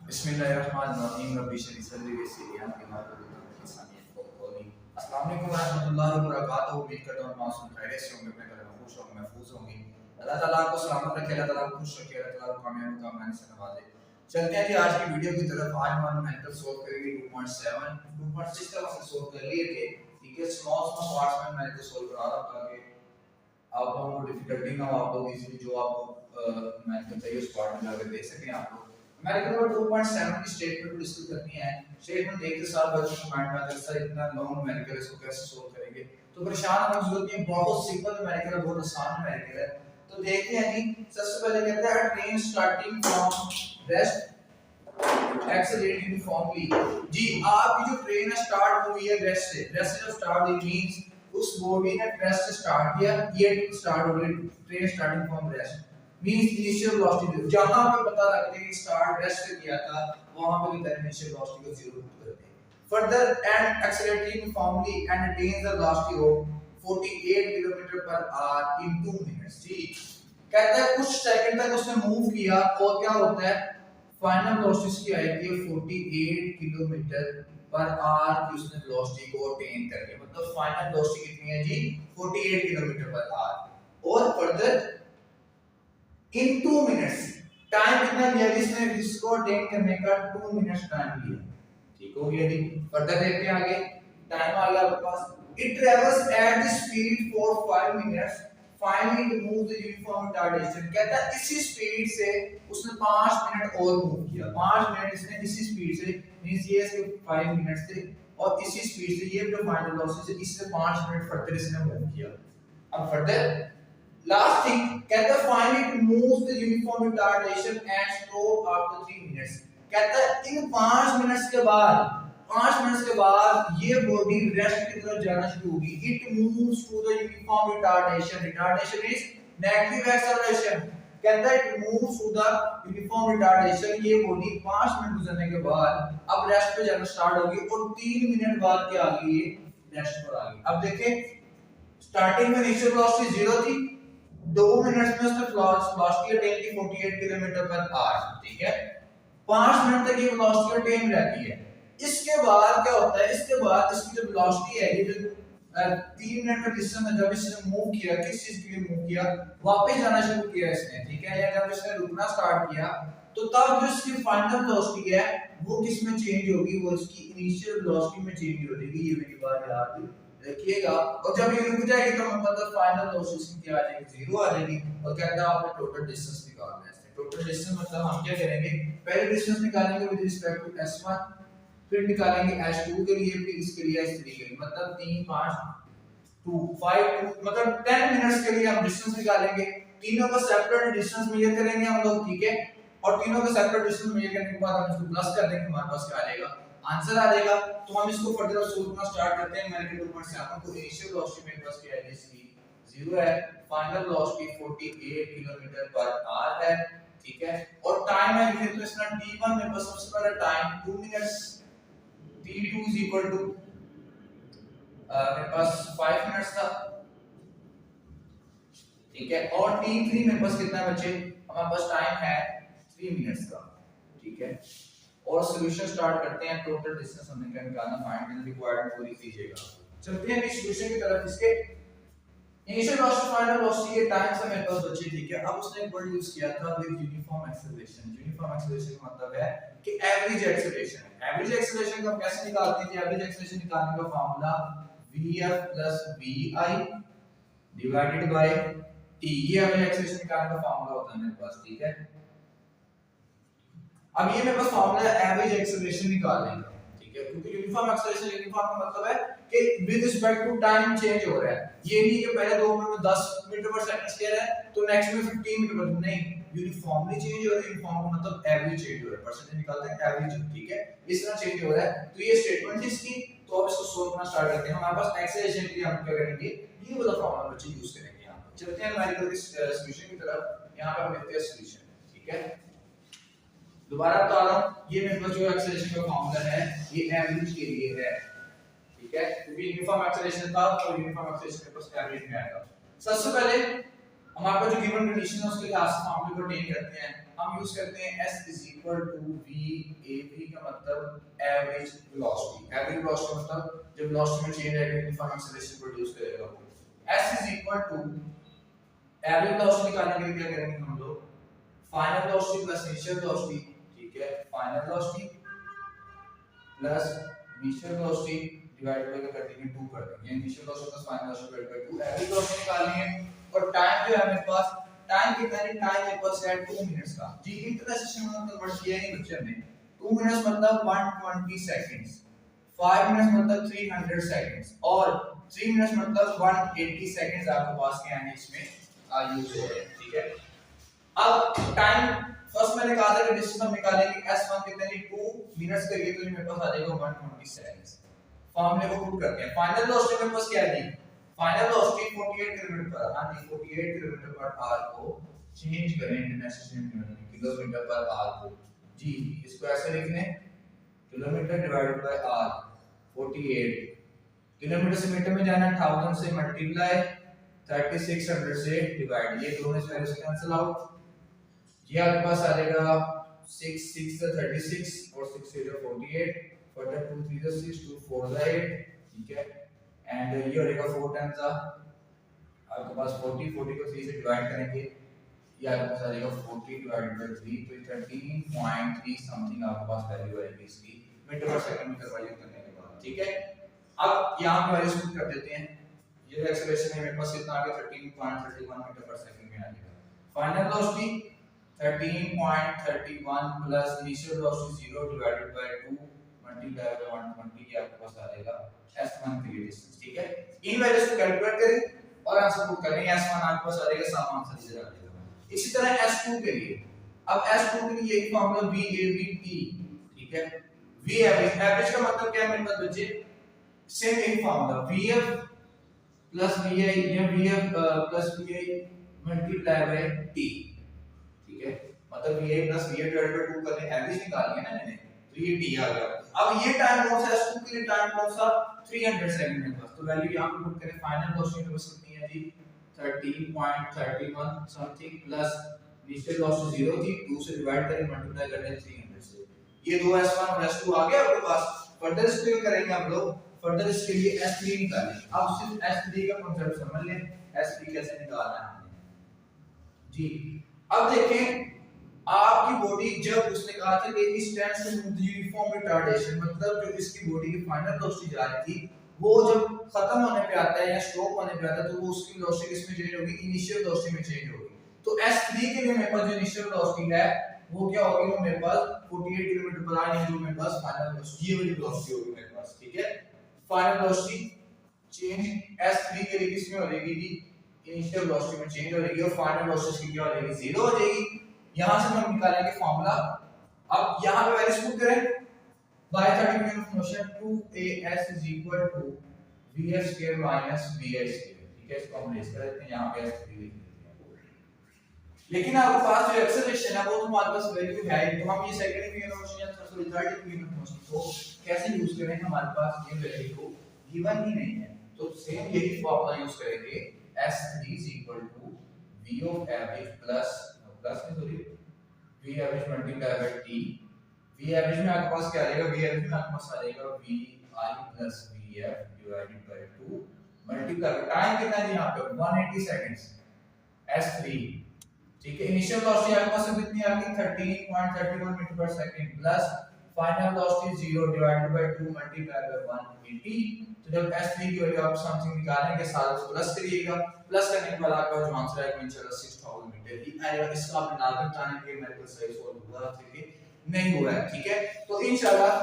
बिस्मिल्लाहिर्रहमानिर्रहीम रब्बी इश्रह ली सदरी वयस्सिर ली अमरी वाहलुल उक़दतम मिन लिसानी यफ़क़हू क़ौली। अस्सलामु अलैकुम व रहमतुल्लाहि व बरकातुहू। उम्मीद करता हूं मासूम खैरियत से होंगे, अपने घर में खुश होंगे, महफूज होंगे। अल्लाह ताला आपको सलामत रखे, अल्लाह ताला आपको खुश रखे, अल्लाह ताला आपको कामयाब कामयाबी से नवाजे। चलते हैं जी आज की वीडियो की तरफ। आज हम मेथड सोल्व करेंगे 2.7 2.6 तक हमने सोल्व कर लिए थे। ठीक है, स्मॉल स्मॉल पार्ट्स में मैं इनको सोल्व करा रहा हूं ताकि आप लोगों को डिफिकल्टी ना हो, आप लोग इजीली जो आपको मेथड चाहिए उस पार्ट में जाकर देख सकें। आप लोग मेथड नंबर 2.7 की स्टेटमेंट को डिस्कस करनी है। स्टेटमेंट देखते साथ बच्चों को माइंड में आता है सर इतना लॉन्ग न्यूमेरिकल है, इसको कैसे सोल्व करेंगे। तो परेशान होने की जरूरत नहीं, बहुत सिंपल न्यूमेरिकल है, बहुत आसान न्यूमेरिकल है। तो देखते हैं जी। सबसे पहले कहते हैं train starting from rest accelerate uniformly. जी आपकी जो ट्रेन है स्टार्ट हुई है रेस्ट से। रेस्ट से जब स्टार्ट हुई मींस उस बॉडी ने रेस्ट से स्टार्ट किया, ये स्टार्ट हो गई train starting from rest means initial velocity जहां पे पता लगता है कि स्टार्ट रेस्ट से किया था वहां पे भी इनिशियल वेलोसिटी को जीरो पुट करते हैं। Further and accelerate uniformly and attains the velocity of 48 kilometre per hour in 2 minutes. जी कहता है कुछ सेकंड तक उसने मूव किया और क्या होता है फाइनल वेलोसिटी इसकी आएगी 48 किलोमीटर पर आवर की उसने वेलोसिटी को अटेन कर लिया। मतलब फाइनल वेलोसिटी कितनी है जी 48 किलोमीटर पर आवर। और फर्दर इन 2 मिनट्स टाइम कितना लिया जिसने इसको अटेन करने का 2 मिनट्स टाइम लिया। ठीक हो गया जी। फर्दर देखते हैं आगे। टाइम आ गया आपके पास। It travels at the speed for 5 minutes finally it move the uniform retardation. कहता है इसी स्पीड से उसने 5 मिनट और मूव किया। 5 मिनट इसने इसी स्पीड से मींस ये इसके 5 मिनट्स थे और इसी स्पीड से ये जो फाइनल वेलोसिटी से इससे 5 मिनट फर्दर इसने मूव किया। अब फर्दर लास्ट थिंग कहता है finally it moves the uniform retardation and stop after 3 minutes. कहता है इन 5 मिनट्स के बाद ये बॉडी रेस्ट की तरफ जाना शुरू होगी। It moves to the uniform retardation. Retardation is negative acceleration. कहता है it moves to the uniform retardation. ये बॉडी 5 मिनट गुजरने के बाद अब रेस्ट पे जाना स्टार्ट होगी और 3 मिनट बाद क्या आ गई ये रेस्ट पर आ गई। अब देखें स्टार्टिंग में इनिशियल वेलोसिटी 0 थी, 2 मिनट्स में उसने वेलोसिटी अटेन की 48 किलोमीटर पर आवर। ठीक है, 5 मिनट तक ये वेलोसिटी अटेन रहती है। इसके बाद क्या होता है, इसके बाद इसकी जो वेलोसिटी है ये जो 3 मिनट का डिस्टेंस में जब इसने मूव किया, किस चीज के लिए मूव किया, वापस जाना शुरू किया इसने। ठीक है, या जब इसने रुकना स्टार्ट किया तो तब जो इसकी फाइनल वेलोसिटी है वो किस में चेंज होगी, वो इसकी इनिशियल वेलोसिटी में चेंज हो जाएगी। ये मेरी बात याद रखिएगा। और जब ये रुक जाएगी तो मतलब फाइनल वेलोसिटी क्या आ जाएगी, 0 आ जाएगी। और कहता है आपने टोटल डिस्टेंस निकालना है। टोटल डिस्टेंस मतलब हम क्या करेंगे, पहले डिस्टेंस निकालेंगे विद रिस्पेक्ट टू s1, फिर निकालेंगे s2 के लिए, फिर इसके लिए s3 के लिए। मतलब 3 5 2 5 मतलब 10 मिनट्स के लिए हम डिस्टेंस निकालेंगे। तीनों का सेपरेट डिस्टेंस मेजर करेंगे हम लोग। ठीक है, और तीनों का सेपरेट डिस्टेंस मेजर करने के बाद हम इसको प्लस कर देंगे, हमारे पास क्या आ जाएगा, आंसर आ जाएगा। तो हम इसको फर्दर सोल्व करना स्टार्ट करते हैं। मैंने 2.7 को इनिशियल वेलोसिटी मेरे पास क्या है, इसकी 0 है, final velocity 48 kilometre per our है। ठीक है, और टाइम है लिखे तो इसका t1 मेरे पास सबसे पहला time 2 minutes, t2 is equal to मेरे पास 5 मिनट्स था। ठीक है, और t3 मेरे पास कितना बचे, हमारे पास टाइम है 3 मिनट्स का। ठीक है, और सॉल्यूशन स्टार्ट करते हैं। टोटल डिस्टेंस हमने क्या निकालना, फाइंड द रिक्वायर्ड पूरी कीजिएगा। चलते हैं सॉल्यूशन की तरफ। इसके इनिशियल वेलोसिटी फाइनल वेलोसिटी के टाइम से मेरे पास बची। ठीक है, अब उसने एक वर्ड यूज किया था with uniform acceleration. Uniform acceleration का मतलब है कि एवरेज एक्सेलरेशन। एवरेज एक्सेलरेशन को हम कैसे निकालते हैं? एवरेज एक्सेलरेशन निकालने का formula vf vi divided by t। ये एवरेज एक्सेलरेशन निकालने का फार्मूला होता है मेरे पास। ठीक है, अब ये मेरे पास फार्मूला है एवरेज एक्सेलरेशन निकालने का। ठीक है, क्योंकि यूनिफॉर्म एक्सेलरेशन, यूनिफॉर्म का मतलब है कि with respect to time change हो रहा है। ये नहीं कि पहले 2 मिनट में 10 मीटर पर सेकंड स्क्वायर है तो नेक्स्ट में 15 मीटर पर, नहीं, यूनिफॉर्मली चेंज हो रहा है। यूनिफॉर्म का मतलब एवरेज चेंज हो रहा है, परसेंटेज निकालते हैं एवरेज। ठीक है, इस तरह चेंज हो रहा है। तो ये स्टेटमेंट है इसकी। तो अब इसको सोल्व करना स्टार्ट करते हैं। हमारे पास एक्सेलरेशन के लिए हम क्या करेंगे, ये वाला फार्मूला बच्चे यूज करेंगे। यहां चलते हैं न्यूमेरिकल की सॉल्यूशन की तरफ। यहां पर हम देखते हैं सॉल्यूशन। ठीक है, दोबारा बता रहा हूं, ये मेरे पास जो एक्सेलरेशन का फार्मूला है ये एवरेज के लिए है। ठीक है, क्योंकि यूनिफॉर्म एक्सेलरेशन था तो यूनिफॉर्म एक्सेलरेशन के पास एवरेज में आएगा। सबसे पहले हमारे पास जो गिवन कंडीशन है उसके लिए फार्मूले को अटेन करते हैं। हम यूज करते हैं s is equal to v a v का मतलब एवरेज वेलोसिटी। एवरेज वेलोसिटी मतलब जब वेलोसिटी में चेंज आएगा यूनिफॉर्म एक्सेलरेशन प्रोड्यूस करेगा वो। s is equal to average velocity निकालने के लिए क्या करेंगे हम लोग, final velocity plus initial velocity, ठीक है, final velocity plus initial velocity divide by कर देंगे 2 कर देंगे, initial velocity plus final velocity divide by 2, average velocity निकालनी है। और टाइम जो है मेरे पास, टाइम कितना है, टाइम मेरे पास है 2 मिनट्स का। जी इतना सिस्टम में कन्वर्ट किया है बच्चे ने, 2 मिनट्स मतलब 120 सेकंड्स, 5 मिनट्स मतलब 300 सेकंड्स और 3 मिनट्स मतलब 180 सेकंड्स आपके पास के यानी इसमें यूज हो रहे हैं, ठीक है। अब टाइम फर्स्ट मैंने कहा था कि डिस्टेंस हम निकालेंगे s1 कितने लिए 2 मिनट्स के लिए, तो ये मेरे पास आ जाएगा 120 सेकंड्स। फॉर्मूले को पुट करते हैं। फाइनल वेलोसिटी मेरे पास क्या है जी, फाइनल वेलोसिटी 48 किलोमीटर पर, हां जी 48 किलोमीटर पर आवर को चेंज करें इंटरनेशनल यूनिट में किलोमीटर पर आवर को, जी इसको ऐसे लिख लें kilometre divided by hour 48, kilometre से मीटर में जाना 1000 से मल्टीप्लाई 3600 से डिवाइड, ये दोनों इस वैल्यू से कैंसिल आउट, ये आपके पास आ जाएगा 6 6 से 36 और 6 से 48, फर्दर 2 3 से 6 2 4 से 8, ठीक है, एंड ये हो जाएगा 4 टाइम्स आपके पास 40 40 को 3 से डिवाइड करेंगे, ये आपके पास आ जाएगा 40 डिवाइडेड बाय 3, तो 13.3 समथिंग आपके पास वैल्यू आएगी इसकी मीटर पर सेकंड में वैल्यू करने के बाद, ठीक है। अब यहां पे वैल्यू पुट कर देते हैं, ये एक्सेलरेशन है मेरे पास कितना आ गया 13.31 मीटर पर सेकंड में आ जाएगा। Final velocity 13.31 plus initial velocity 0 divided by 2 multiply by 120, ये आपके पास आ जाएगा s1 के लिए डिस्टेंस, ठीक है। इन वैल्यूज को कैलकुलेट करें और आंसर पुट करें, s1 आपके पास आ जाएगा, साफ आंसर इधर आ जाएगा। इसी तरह s2 के लिए, अब s2 के लिए यही फार्मूला VAVT, ठीक है, V एवरेज, एवरेज का मतलब क्या है मेरे पास बच्चे, सेम यही फार्मूला VF प्लस VI या VF plus VI multiply by T, ठीक है, मतलब VA plus VA divided by 2 करने एवरेज निकालनी है ना मैंने, तो ये T आ गया। अब ये टाइम कौन सा S2 के लिए, टाइम कौन सा 300 सेकंड में पास, तो वैल्यू यहां पे पुट करें, फाइनल वेलोसिटी में बस कितनी है जी 13.31 समथिंग प्लस इनिशियल वेलोसिटी 0 थी, 2 से डिवाइड करें मल्टीप्लाई कर दें 300 से, ये दो S1 और S2 आ गया आपके पास। फर्दर इसको क्या करेंगे आप लोग, फर्दर इसके लिए S3 निकालेंगे। अब सिर्फ S3 का कांसेप्ट समझ लें, S3 कैसे निकालना है जी। अब देखें आपकी बॉडी, जब उसने कहा था कि इस टेंस टू यूनिफॉर्म रिटार्डेशन, मतलब जो इसकी बॉडी की फाइनल वेलोसिटी जा रही थी वो जब खत्म होने पे आता है या स्टॉप होने पे आता है तो वो उसकी वेलोसिटी किसमें चेंज होगी, इनिशियल वेलोसिटी में चेंज होगी। तो S3 के लिए मेरे पास जो इनिशियल वेलोसिटी है वो क्या होगी, वो मेरे पास 48 किलोमीटर पर आवर, जो मेरे पास फाइनल वेलोसिटी, ये वाली वेलोसिटी होगी मेरे पास, ठीक है। फाइनल वेलोसिटी चेंज S3 के लिए किसमें हो जाएगी जी, इनिशियल वेलोसिटी में चेंज हो जाएगी और फाइनल वेलोसिटी क्या हो जाएगी, 0 हो जाएगी। यहां से हम निकालेंगे फार्मूला। अब यहां पे वैल्यूज पुट करें, by the unit of motion 2as is equal to vf square minus vi square, ठीक है, इसको हम लेस कर देते हैं, यहां पे s3 लिख देते हैं। लेकिन आपके पास जो एक्सेलरेशन है वो तो हमारे पास वैल्यू है, तो हम ये सेकंड यूनिट ऑफ मोशन या sorry third unit of motion को कैसे यूज करें, हमारे पास ये वैल्यू गिवन ही नहीं है, तो सेम यही फार्मूला यूज करेंगे, s3 is equal to v of average plus sorry v average multiply by t, v average में आपके पास क्या आ जाएगा, v एवरेज में आपके पास आ जाएगा vi plus vf divided by 2 multiply, time कितना है यहां पे 180 सेकंड्स s3, ठीक है। इनिशियल वेलोसिटी आपके पास कितनी आ गई 13.31 मीटर पर second plus final velocity 0 divided by 2 multiply by 180, तो जब s3 की वैल्यू आप समथिंग निकालेंगे साथ में प्लस करिएगा, प्लस करने के बाद आपका जो आंसर आएगा इंशाल्लाह 6000 मीटर ही आएगा। इसका आप नाम बताने के लिए मेरे को सही सॉल्व हुआ ठीक नहीं हुआ है, ठीक है। तो इंशाल्लाह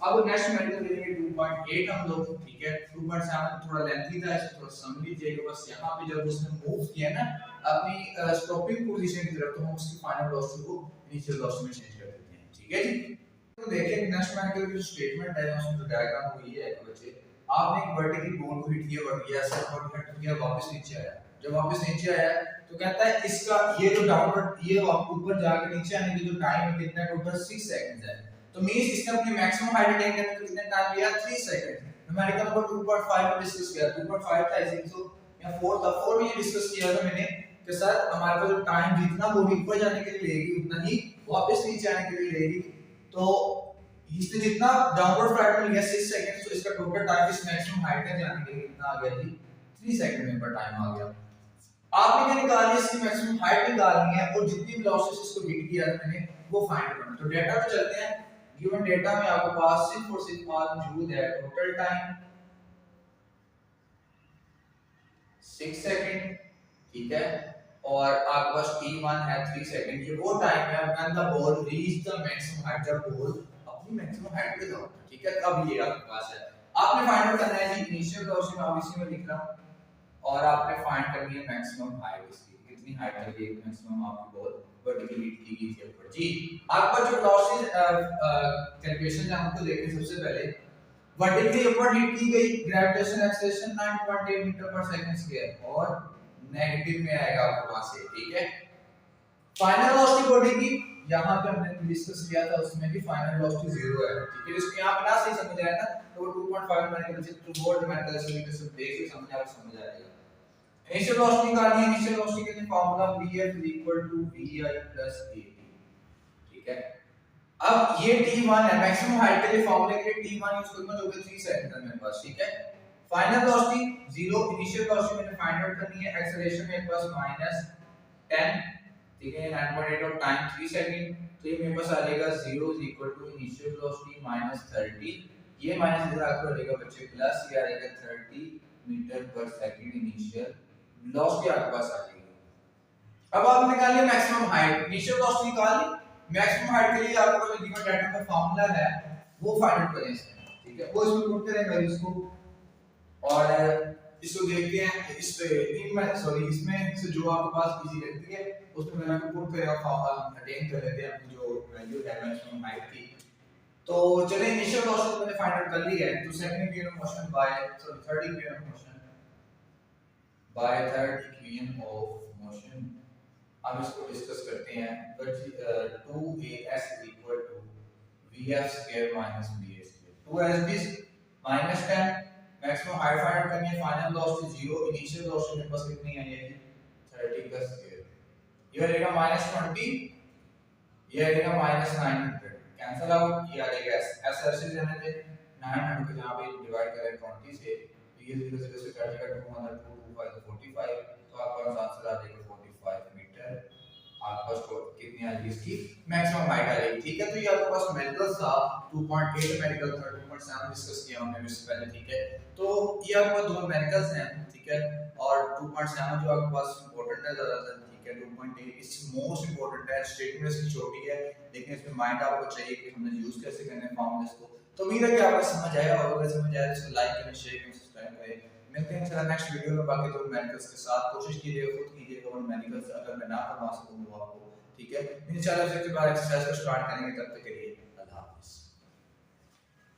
अब नेक्स्ट मेथड लेंगे 2.8 हम लोग, ठीक है। 2.7 थोड़ा लेंथी था, इसे थोड़ा समझ लीजिएगा बस। यहां पे जब उसने मूव किया ना अपनी स्टॉपिंग पोजीशन की तरफ, तो हम उसकी फाइनल वेलोसिटी को इनिशियल वेलोसिटी में चेंज कर देते हैं, ठीक है जी। तो देखिए नेक्स्ट मेथड की जो स्टेटमेंट है उसमें जो डायग्राम हुई है कि बच्चे आपने एक वर्टिकल बोन को हिट किया, बढ़ गया, ऐसे और हिट किया, वापस नीचे आया। जब वापस नीचे आया तो कहता है इसका ये जो डाउनवर्ड ये ऊपर जाके नीचे आने की जो टाइम है कितना, टोटल 6 सेकंड्स है। तो मींस इसने अपनी मैक्सिमम हाइट अटेन करने में कितना टाइम लिया, 3 सेकंड। न्यूमेरिकल नंबर 2.5 पे डिस्कस किया, 2.5 था आई थिंक सो या 4 था, 4 में ये डिस्कस किया था मैंने कि सर हमारे पास टाइम जितना बॉडी ऊपर जाने के लिए लेगी उतना ही वापस नीचे आने के लिए लेगी, तो इससे जितना डाउनवर्ड फ्लाइट में लिया 6 सेकंड, तो इसका टोटल टाइम इस मैक्सिमम हाइट तक जाने के लिए कितना आ गया जी 3 सेकंड में टाइम आ गया। आपने क्या निकालनी है, इसकी मैक्सिमम हाइट निकालनी है और जितनी वेलोसिटी इसको हिट किया था मैंने वो फाइंड करना है। तो डेटा पे चलते हैं। गिवन डेटा में आपके पास सिर्फ और सिर्फ मौजूद है टोटल टाइम 6 सेकंड, ठीक है, और आपके पास t1 है 3 सेकंड। ये वो टाइम है when the ball reach the maximum height, जब बॉल अपनी मैक्सिमम हाइट पे जाता है, ठीक है। अब ये आपके पास है, आपने फाइंड आउट करना है जी इनिशियल वेलोसिटी, मैं अब इसी में लिख रहा हूं, और आपने फाइंड करनी है मैक्सिमम हाइट इसकी, कितनी हाइट तक ये मैक्सिमम आपकी बॉल वर्टिकली हिट की गई थी ऊपर जी। आपका जो वेलोसिटी कैलकुलेशन है हमको देखें। सबसे पहले वर्टिकली ऊपर हिट की गई, ग्रेविटेशनल एक्सेलरेशन 9.8 मीटर पर सेकंड स्क्वायर, और नेगेटिव में आएगा आपके पास से, ठीक है। फाइनल वेलोसिटी बॉडी की यहां पे हमने डिस्कस किया था, उसमें भी फाइनल वेलोसिटी 0 है, ठीक है। इसको यहां पे ना सही समझ आया था तो 2.5 मैंने कहा टू बोर्ड में कल से लेकर सब देख के समझ आ जाएगा। इनिशियल वेलोसिटी निकालनी है। इनिशियल वेलोसिटी के लिए फार्मूला Vf Vi + at, ठीक है। अब ये t1 है, मैक्सिमम हाइट के लिए फार्मूले के लिए t1 यूज करूंगा जो कि 3 सेकंड है मेरे पास, ठीक है। फाइनल वेलोसिटी 0, इनिशियल वेलोसिटी मैंने फाइंड आउट करनी है। एक्सेलरेशन मेरे पास -10, ठीक है, 9.8 और टाइम 3 सेकंड, तो ये मेरे पास आ जाएगा 0 इनिशियल वेलोसिटी -30, ये माइनस इधर आकर आ जाएगा बच्चे प्लस, ये आ जाएगा 30 मीटर पर सेकंड इनिशियल वेलोसिटी आपके पास आ जाएगी। अब आप निकालिए मैक्सिमम हाइट। इनिशियल वेलोसिटी निकाल ली, मैक्सिमम हाइट के लिए आपको जो गिवन डाटा में फार्मूला है वो फाइंड आउट करें इसमें, ठीक है। वो इसमें पुट करेंगे इसको, और इसको देखते हैं इस पे इसमें से जो आपके पास इजी लगती है उसमें मैंने आपको पुट करेगा फार्मूला अटेन कर लेते हैं अपनी जो वैल्यू है मैक्सिमम हाइट की। तो चलिए इनिशियल वेलोसिटी मैंने फाइंड आउट कर ली है। तो second equation of motion by third equation of motion by third equation of motion, अब इसको डिस्कस करते हैं। But 2as = vf square minus va square, 2as is -10, maximum height find out करनी है। फाइनल वेलोसिटी 0, इनिशियल वेलोसिटी मेरे पास कितनी है ये 30 का स्क्वायर, ये आ जाएगा -20, ये आ जाएगा -900, कैंसिल आउट, ये आ जाएगा एस ऐसे जाने दे 900 को जहां पे डिवाइड करें 20 से, तो ये 0 0 से कट जाएगा 200 2 5 45, तो आपका आंसर आ जाएगा 45 मीटर। आपके पास कितनी आ जाएगी इसकी मैक्सिमम हाइट आ जाएगी, ठीक है। तो ये आपके पास मेडिकल था 2.8, मेडिकल था 2.7 डिस्कस किया हमने इससे पहले, ठीक है। तो ये आपके पास दो मेडिकल्स हैं, ठीक है, और 2.7 जो आपके पास इंपॉर्टेंट है ज्यादातर, ठीक है। 2.8 इस मोस्ट इंपॉर्टेंट है, स्टेटमेंट इसकी छोटी है लेकिन इसमें माइंड आपको चाहिए कि हमने यूज कैसे करने हैं फॉर्मूलेस को। तो उम्मीद है कि आपको समझ आया, और अगर समझ आया तो इसको लाइक करें, शेयर करें, सब्सक्राइब करें। मिलते हैं इंशाल्लाह नेक्स्ट वीडियो में बाकी दो मेडिकल्स के साथ। कोशिश कीजिएगा खुद कीजिएगा उन मेडिकल्स, अगर मैं ना करवा सकूं तो आपको, ठीक है। इंशाल्लाह फिर के बाद एक्सरसाइज को स्टार्ट करेंगे, तब तक के लिए